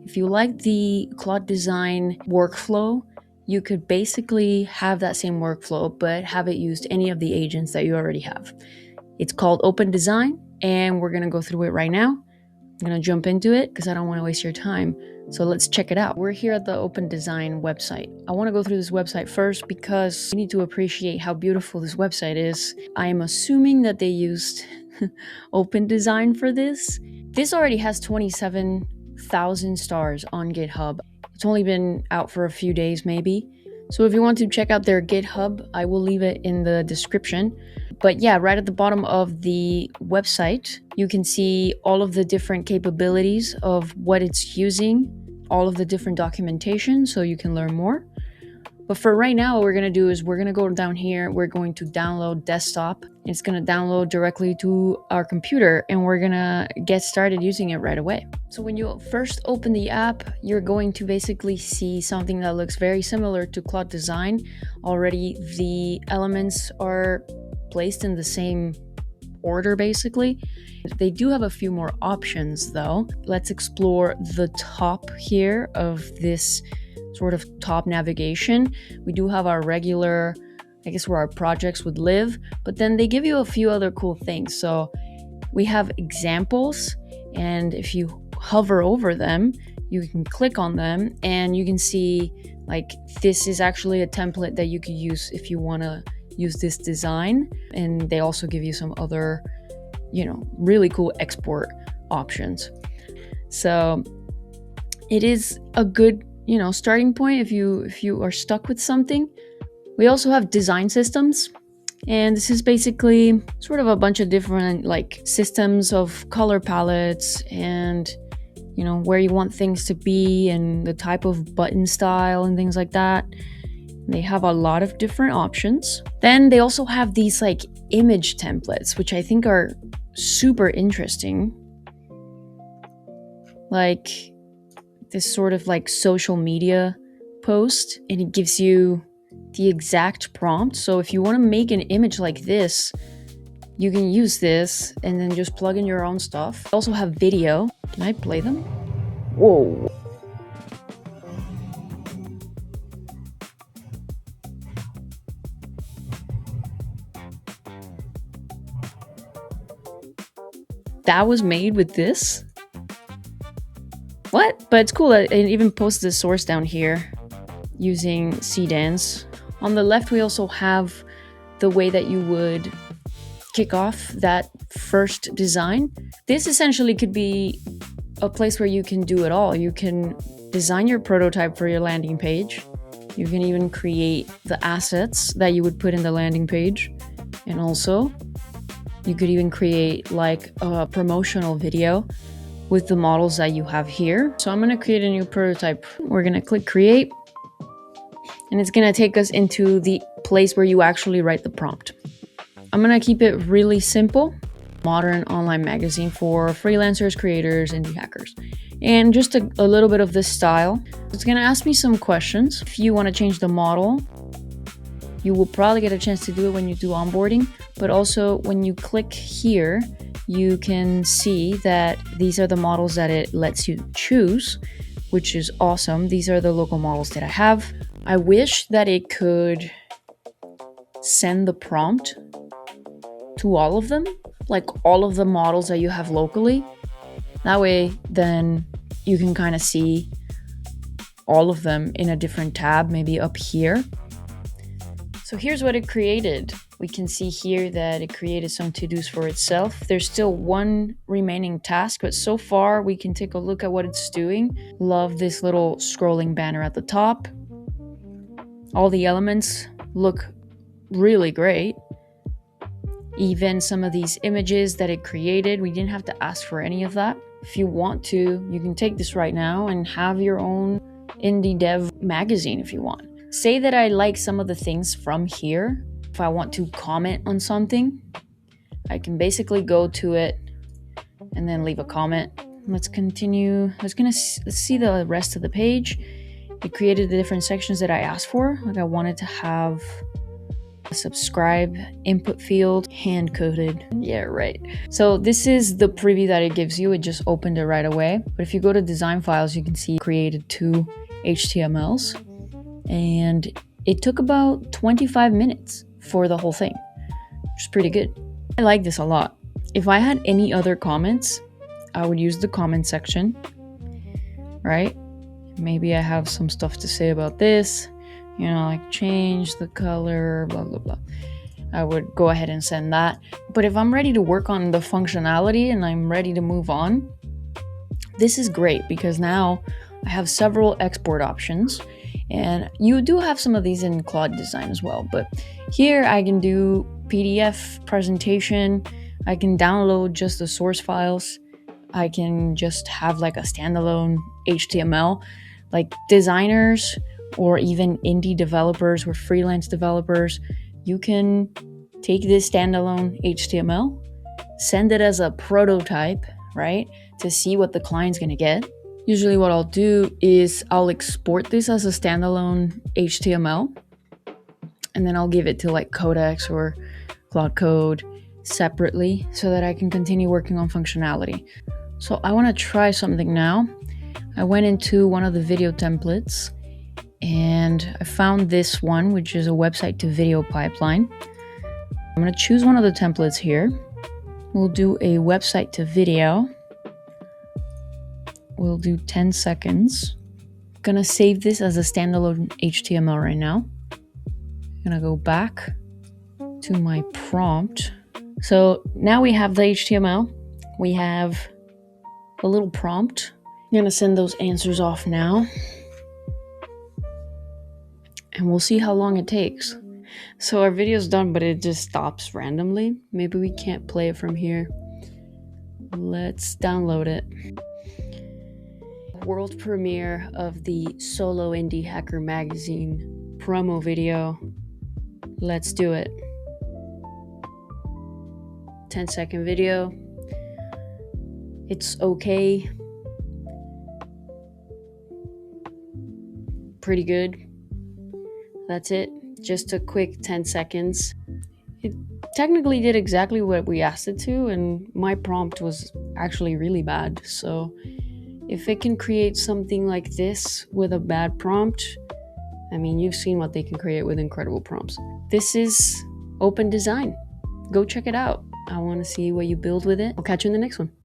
If you like the Claude design workflow, you could basically have that same workflow, but have it used any of the agents that you already have. It's called Open Design, and we're gonna go through it right now. I'm gonna jump into it because I don't wanna waste your time. So let's check it out. We're here at the Open Design website. I wanna go through this website first because we need to appreciate how beautiful this website is. I am assuming that they used Open Design for this. This already has 27,000 stars on GitHub. It's only been out for a few days maybe. So if you want to check out their GitHub, I will leave it in the description. But yeah, right at the bottom of the website, you can see all of the different capabilities of what it's using, all of the different documentation, so you can learn more. But for right now, what we're gonna do is we're gonna go down here, we're going to download desktop. It's gonna download directly to our computer and we're gonna get started using it right away. So when you first open the app, you're going to basically see something that looks very similar to Claude Design. Already the elements are placed in the same order basically. They do have a few more options though. Let's explore the top here of this sort of top navigation. We do have our regular, I guess, where our projects would live, but then they give you a few other cool things. So we have examples, and if you hover over them, you can click on them and you can see like this is actually a template that you could use if you want to use this design. And they also give you some other, really cool export options. So it is a good starting point if you are stuck with something. We also have design systems, and this is basically sort of a bunch of different like systems of color palettes and where you want things to be and the type of button style and things like that. They have a lot of different options. Then they also have these like image templates, which I think are super interesting. Like this sort of like social media post, and it gives you the exact prompt. So if you want to make an image like this, you can use this and then just plug in your own stuff. I also have video. Can I play them? Whoa. That was made with this? What? But it's cool that it even posts the source down here using Cdance. On the left, we also have the way that you would kick off that first design. This essentially could be a place where you can do it all. You can design your prototype for your landing page. You can even create the assets that you would put in the landing page. And also, you could even create like a promotional video with the models that you have here. So I'm gonna create a new prototype. We're gonna click create, and it's gonna take us into the place where you actually write the prompt. I'm gonna keep it really simple. Modern online magazine for freelancers, creators, indie hackers. And just a little bit of this style. It's gonna ask me some questions. If you wanna change the model, you will probably get a chance to do it when you do onboarding, but also when you click here, you can see that these are the models that it lets you choose, which is awesome. These are the local models that I have. I wish that it could send the prompt to all of them, like all of the models that you have locally. That way, then you can kind of see all of them in a different tab, maybe up here. So here's what it created. We can see here that it created some to-dos for itself. There's still one remaining task, but so far we can take a look at what it's doing. Love this little scrolling banner at the top. All the elements look really great. Even some of these images that it created, we didn't have to ask for any of that. If you want to, you can take this right now and have your own indie dev magazine if you want. Say that I like some of the things from here. If I want to comment on something, I can basically go to it and then leave a comment. Let's continue. Let's see the rest of the page. It created the different sections that I asked for. Like I wanted to have subscribe input field, hand coded. Yeah, right. So this is the preview that it gives you. It just opened it right away. But if you go to design files, you can see it created 2 HTMLs, and it took about 25 minutes for the whole thing, which is pretty good. I like this a lot. If I had any other comments, I would use the comment section, right? Maybe I have some stuff to say about this, you know, like change the color, blah, blah, blah. I would go ahead and send that. But if I'm ready to work on the functionality and I'm ready to move on, this is great because now I have several export options, and you do have some of these in Claude Design as well. But here I can do PDF presentation. I can download just the source files. I can just have like a standalone HTML. Like designers or even indie developers or freelance developers, you can take this standalone HTML, send it as a prototype, right, to see what the client's gonna get. Usually what I'll do is I'll export this as a standalone HTML, and then I'll give it to like Codex or Claude Code separately so that I can continue working on functionality. So I want to try something now. I went into one of the video templates and I found this one, which is a website to video pipeline. I'm going to choose one of the templates here. We'll do a website to video. We'll do 10 seconds. I'm going to save this as a standalone HTML right now. I'm going to go back to my prompt. So now we have the HTML. We have a little prompt. I'm gonna send those answers off now, and we'll see how long it takes. So our video's done, but it just stops randomly. Maybe we can't play it from here. Let's download it. World premiere of the Solo Indie Hacker Magazine promo video. Let's do it. 10-second video. It's okay. Pretty good. That's it. Just a quick 10 seconds. It technically did exactly what we asked it to, and my prompt was actually really bad. So if it can create something like this with a bad prompt, I mean, you've seen what they can create with incredible prompts. This is Open Design. Go check it out. I want to see what you build with it. I'll catch you in the next one.